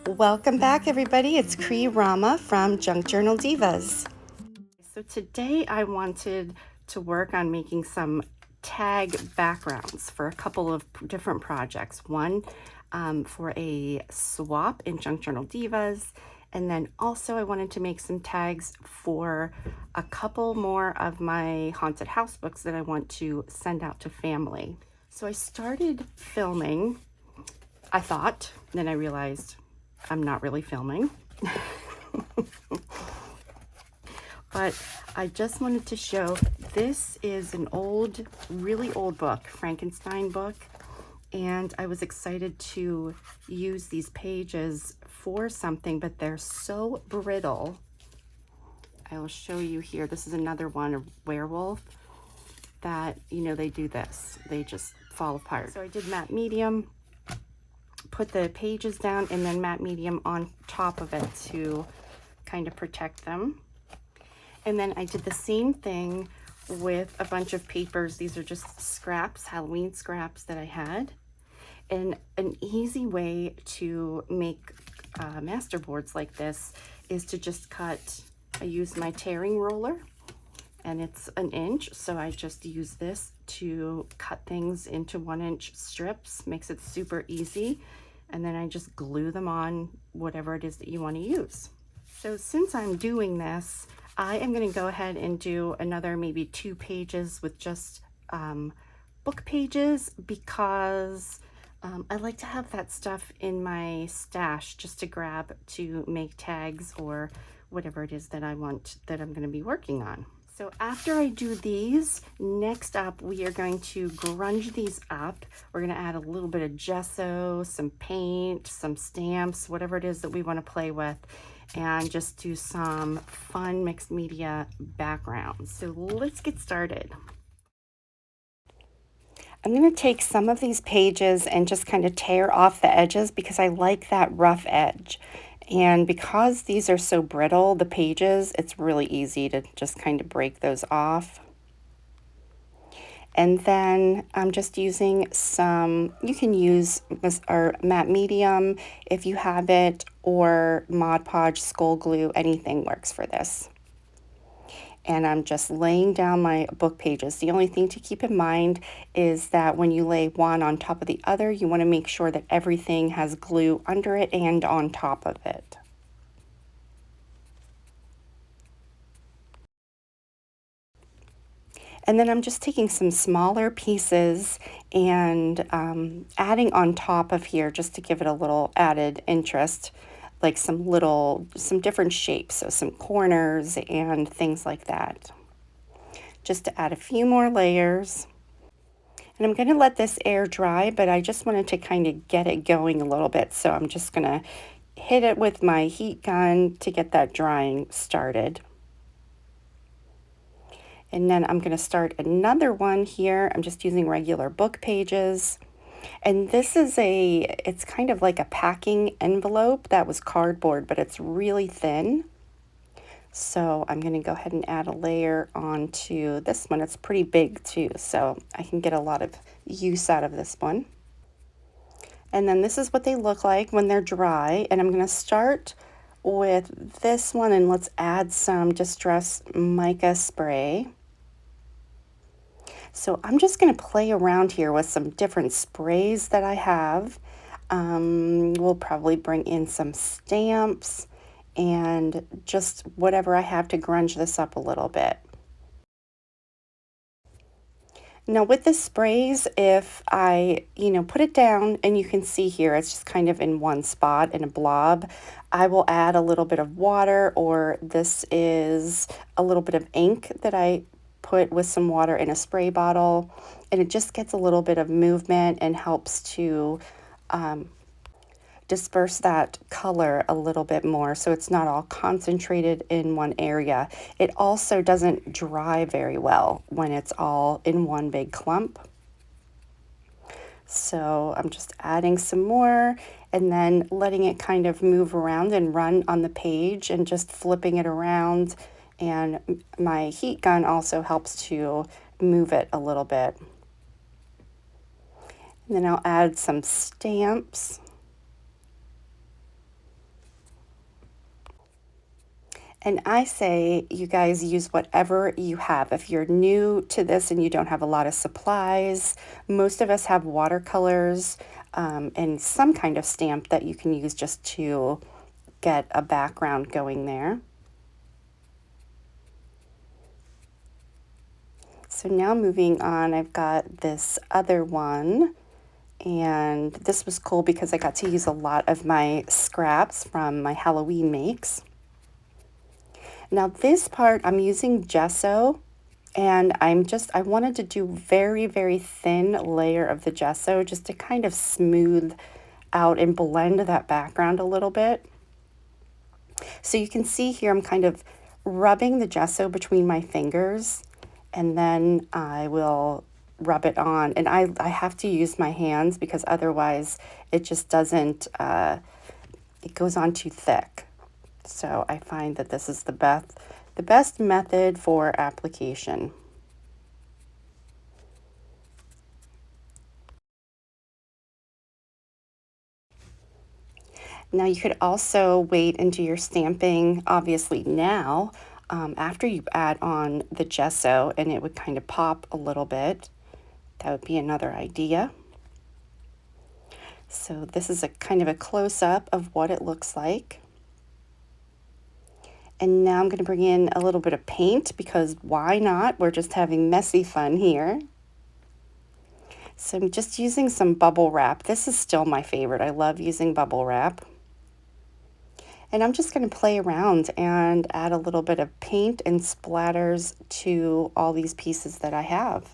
Welcome back, everybody. It's Rama from Junk Journal Divas. So today I wanted to work on making some tag backgrounds for a couple of different projects. One for a swap in Junk Journal Divas, and then also I wanted to make some tags for a couple more of my haunted house books that I want to send out to family. So I started filming, I thought, then I realized I'm not really filming. But I just wanted to show, this is an old, really old book, Frankenstein book, and I was excited to use these pages for something, but they're so brittle. I will show you here. This is another one, a werewolf, that, you know, they do this. They just fall apart. So I did matte medium, put the pages down, and then matte medium on top of it to kind of protect them. And then I did the same thing with a bunch of papers. These are just scraps, Halloween scraps that I had. And an easy way to make masterboards like this is to just cut. I use my tearing roller, and it's 1 inch, so I just use this to cut things into 1-inch strips. Makes it super easy. And then I just glue them on whatever it is that you want to use. So since I'm doing this, I am going to go ahead and do another maybe 2 pages with just book pages, because I like to have that stuff in my stash just to grab to make tags or whatever it is that I want, that I'm going to be working on. So after I do these, next up we are going to grunge these up. We're going to add a little bit of gesso, some paint, some stamps, whatever it is that we want to play with, and just do some fun mixed media backgrounds. So let's get started. I'm going to take some of these pages and just kind of tear off the edges because I like that rough edge. And because these are so brittle, the pages, it's really easy to just kind of break those off. And then I'm just using some, you can use our matte medium if you have it, or Mod Podge Skull Glue, anything works for this. And I'm just laying down my book pages. The only thing to keep in mind is that when you lay one on top of the other, you want to make sure that everything has glue under it and on top of it. And then I'm just taking some smaller pieces and adding on top of here just to give it a little added interest, like some different shapes, so some corners and things like that, just to add a few more layers. And I'm going to let this air dry, but I just wanted to kind of get it going a little bit, so I'm just going to hit it with my heat gun to get that drying started. And then I'm going to start another one here. I'm just using regular book pages. And this is it's kind of like a packing envelope that was cardboard, but it's really thin. So I'm going to go ahead and add a layer onto this one. It's pretty big too, so I can get a lot of use out of this one. And then this is what they look like when they're dry. And I'm going to start with this one, and let's add some Distress mica spray. So I'm just going to play around here with some different sprays that I have. We'll probably bring in some stamps and just whatever I have to grunge this up a little bit. Now with the sprays, if I, put it down, and you can see here, it's just kind of in one spot in a blob, I will add a little bit of water, or this is a little bit of ink that I put with some water in a spray bottle, and it just gets a little bit of movement and helps to disperse that color a little bit more, so it's not all concentrated in one area. It also doesn't dry very well when it's all in one big clump. So I'm just adding some more and then letting it kind of move around and run on the page, and just flipping it around. And my heat gun also helps to move it a little bit. And then I'll add some stamps. And I say you guys use whatever you have. If you're new to this and you don't have a lot of supplies, most of us have watercolors and some kind of stamp that you can use just to get a background going there. So now moving on, I've got this other one, and this was cool because I got to use a lot of my scraps from my Halloween makes. Now this part I'm using gesso, and I wanted to do very, very thin layer of the gesso just to kind of smooth out and blend that background a little bit. So you can see here I'm kind of rubbing the gesso between my fingers, and then I will rub it on. And I have to use my hands because otherwise it just doesn't, it goes on too thick. So I find that this is the best method for application. Now you could also wait and do your stamping, obviously now, after you add on the gesso, and it would kind of pop a little bit. That would be another idea. So this is a kind of a close-up of what it looks like. And now I'm going to bring in a little bit of paint because why not? We're just having messy fun here. So I'm just using some bubble wrap. This is still my favorite. I love using bubble wrap. And I'm just going to play around and add a little bit of paint and splatters to all these pieces that I have.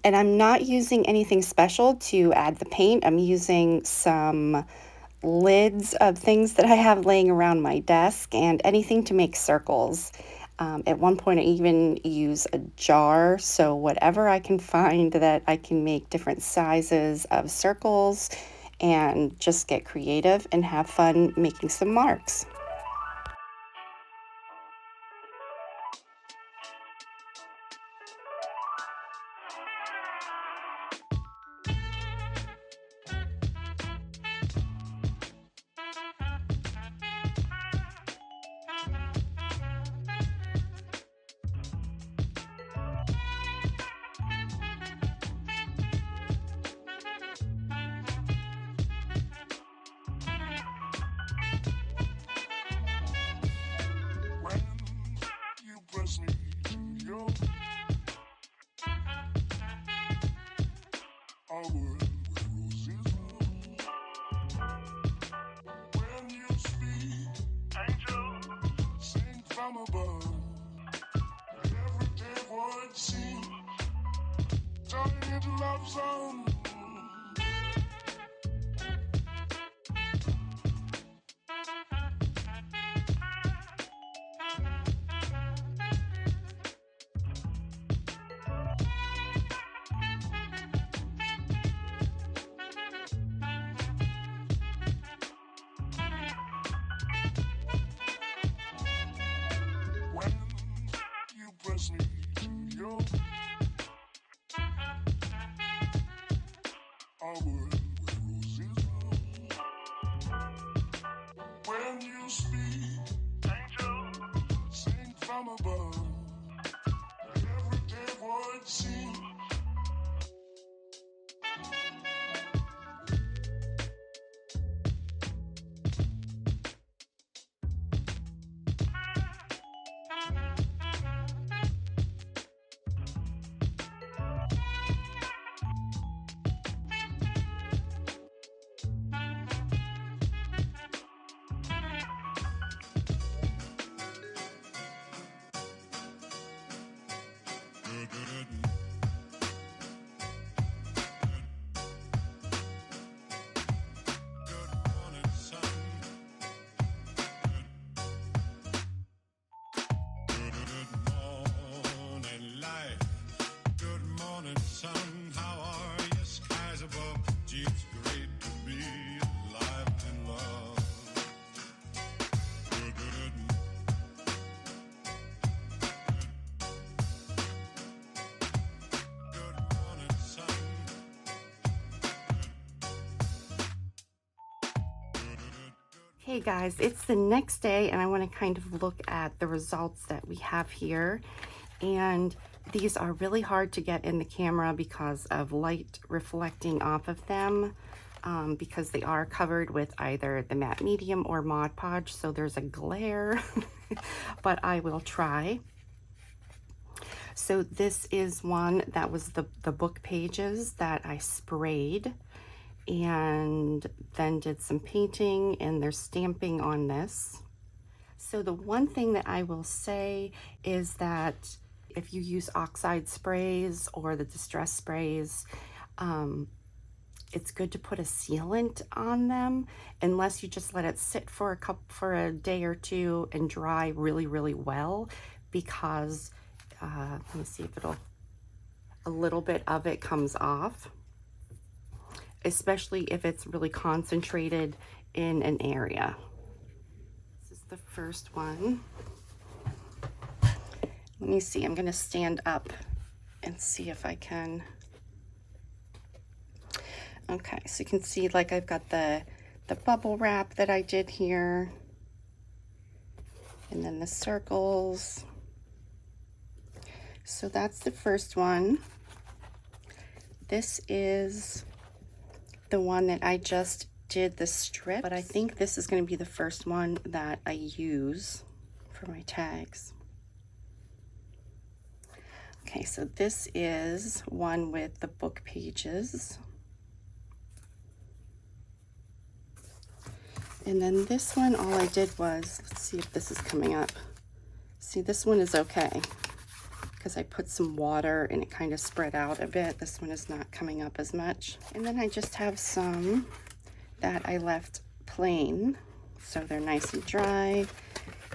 And I'm not using anything special to add the paint. I'm using some lids of things that I have laying around my desk and anything to make circles. At one point I even use a jar, so whatever I can find that I can make different sizes of circles and just get creative and have fun making some marks. When you press me to your a world where roses bloom. When you speak, angel, sing from above. Everyday word seems turning into love song. When you press me to your a world where roses bloom. When you speak, angel, sing from above. Everyday word seems Hey guys, it's the next day and I want to kind of look at the results that we have here. And these are really hard to get in the camera because of light reflecting off of them, because they are covered with either the matte medium or Mod Podge, so there's a glare, but I will try. So this is one that was the book pages that I sprayed and then did some painting, and there's stamping on this. So the one thing that I will say is that if you use oxide sprays or the distress sprays, it's good to put a sealant on them, unless you just let it sit for a day or two and dry really, really well, because let me see if a little bit of it comes off, especially if it's really concentrated in an area. This is the first one. Let me see, I'm gonna stand up and see if I can. Okay, so you can see, like, I've got the bubble wrap that I did here, and then the circles. So that's the first one. This is the one that I just did the strip, but I think this is going to be the first one that I use for my tags. Okay, so this is one with the book pages. And then this one, all I did was, let's see if this is coming up. See, this one is okay, because I put some water and it kind of spread out a bit. This one is not coming up as much. And then I just have some that I left plain, so they're nice and dry.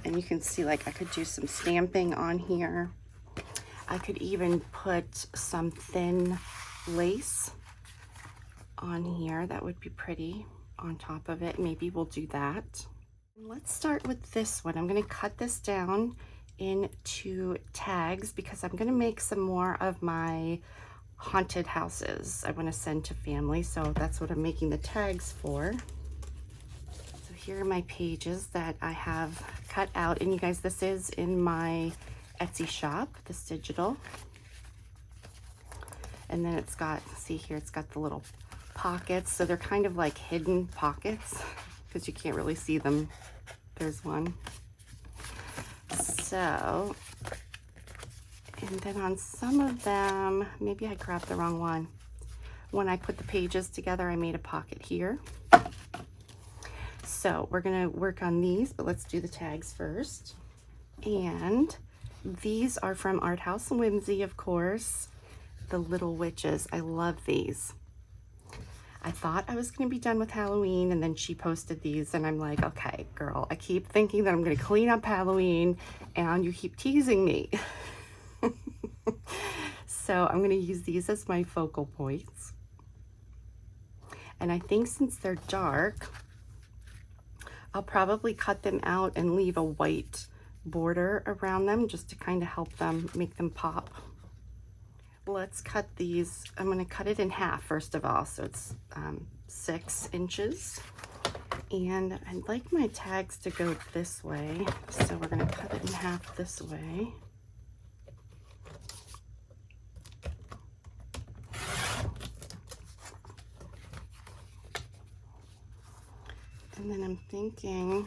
And you can see, like, I could do some stamping on here. I could even put some thin lace on here. That would be pretty on top of it. Maybe we'll do that. Let's start with this one. I'm going to cut this down into tags because I'm going to make some more of my haunted houses I want to send to family, so that's what I'm making the tags for. So here are my pages that I have cut out, and you guys, this is in my Etsy shop, this digital. And then it's got, see here, it's got the little pockets, so they're kind of like hidden pockets because you can't really see them. There's one. So, and then on some of them, maybe I grabbed the wrong one. When I put the pages together, I made a pocket here. So we're gonna work on these, but let's do the tags first. And these are from House Whimsy, of course. The Little Witches. I love these. I thought I was going to be done with Halloween, and then she posted these, and I'm like, okay, girl, I keep thinking that I'm going to clean up Halloween, and you keep teasing me. So I'm going to use these as my focal points. And I think since they're dark, I'll probably cut them out and leave a white border around them just to kind of help them, make them pop. Let's cut these. I'm going to cut it in half first of all, so it's 6 inches. And I'd like my tags to go this way, so we're going to cut it in half this way. And then I'm thinking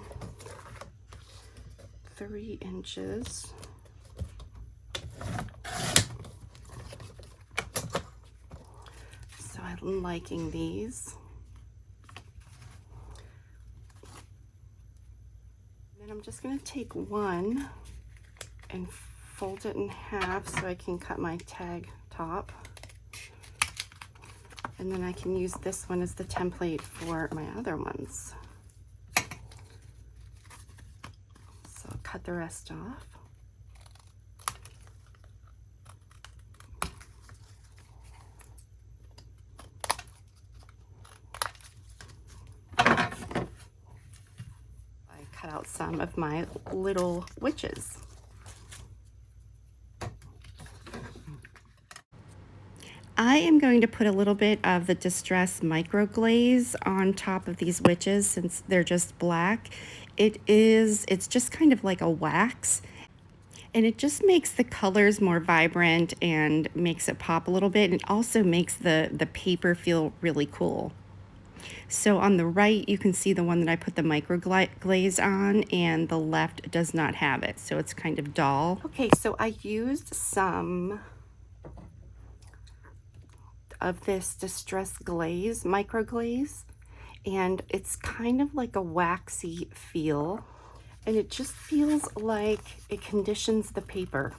3 inches. So I'm liking these. And then I'm just going to take one and fold it in half so I can cut my tag top. And then I can use this one as the template for my other ones. So I'll cut the rest off. Cut out some of my little witches. I I am going to put a little bit of the Distress Micro Glaze on top of these witches since they're just black. It's just kind of like a wax, and it just makes the colors more vibrant and makes it pop a little bit. And it also makes the paper feel really cool. So on the right, you can see the one that I put the micro glaze on, and the left does not have it. So it's kind of dull. Okay, so I used some of this Distress Glaze, micro glaze, and it's kind of like a waxy feel, and it just feels like it conditions the paper.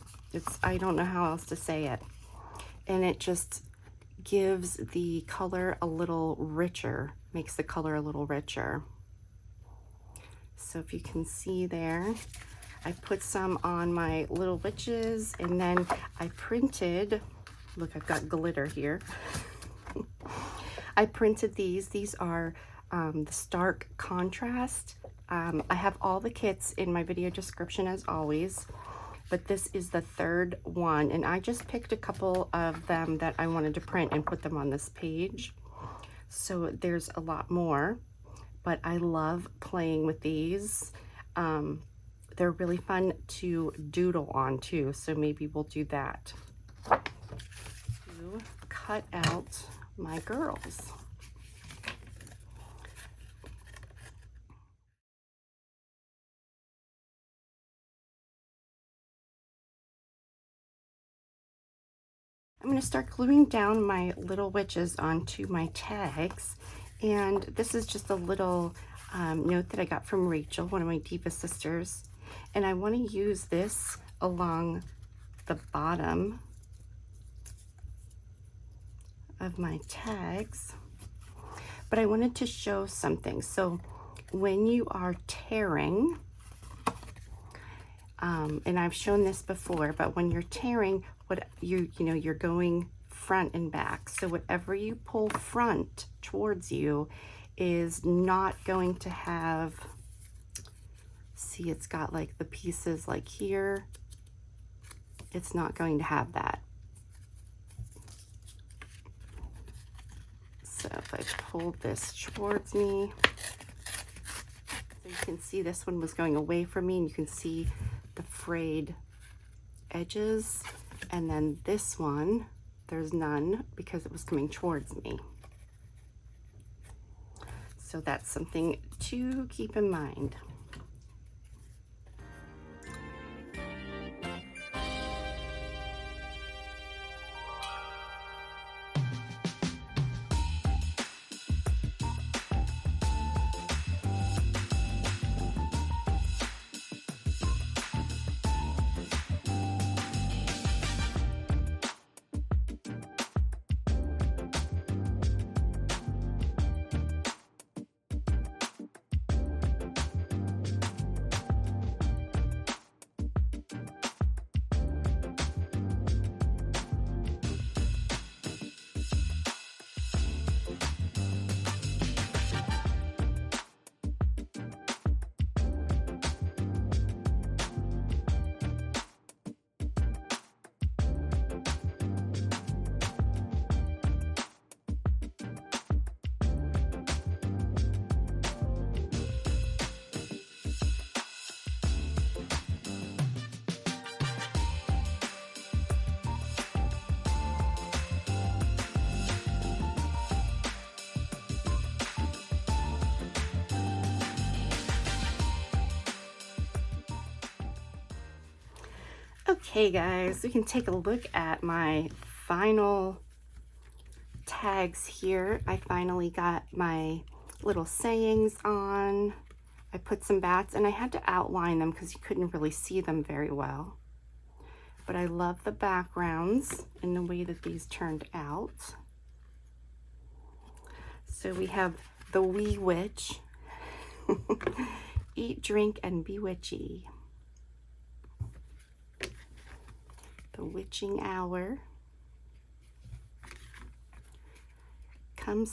I don't know how else to say it. And it just gives the color a little richer, makes the color a little richer. So if you can see there, I put some on my little witches, and then I printed, look, I've got glitter here. I printed these. These are the Stark Contrast. I have all the kits in my video description as always, but this is the third one, and I just picked a couple of them that I wanted to print and put them on this page. So there's a lot more, but I love playing with these. They're really fun to doodle on too, so maybe we'll do that. To cut out my girls. I'm going to start gluing down my little witches onto my tags, and this is just a little note that I got from Rachel, one of my Diva sisters, and I want to use this along the bottom of my tags, but I wanted to show something. So when you are tearing, and I've shown this before, but when you're tearing, you're going front and back. So whatever you pull front towards you is not going to have, see, it's got like the pieces like here. It's not going to have that. So if I pull this towards me, so you can see this one was going away from me, and you can see the frayed edges. And then this one, there's none because it was coming towards me. So that's something to keep in mind. Okay guys, we can take a look at my final tags here. I finally got my little sayings on. I put some bats, and I had to outline them because you couldn't really see them very well. But I love the backgrounds and the way that these turned out. So we have the wee witch. Eat, drink, and be witchy. The witching hour. Come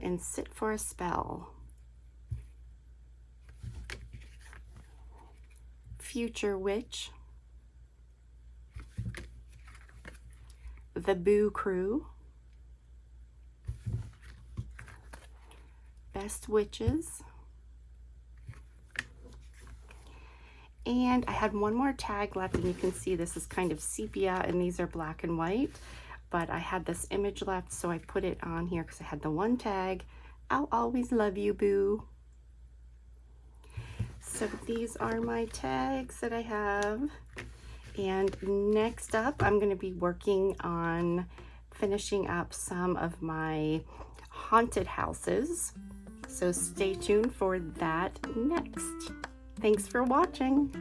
and sit for a spell. Future witch. The Boo Crew. best witches. And I had one more tag left, and you can see this is kind of sepia and these are black and white, but I had this image left, so I put it on here because I had the one tag. I'll always love you, boo. So these are my tags that I have. And next up, I'm going to be working on finishing up some of my haunted houses. So stay tuned for that next. Thanks for watching.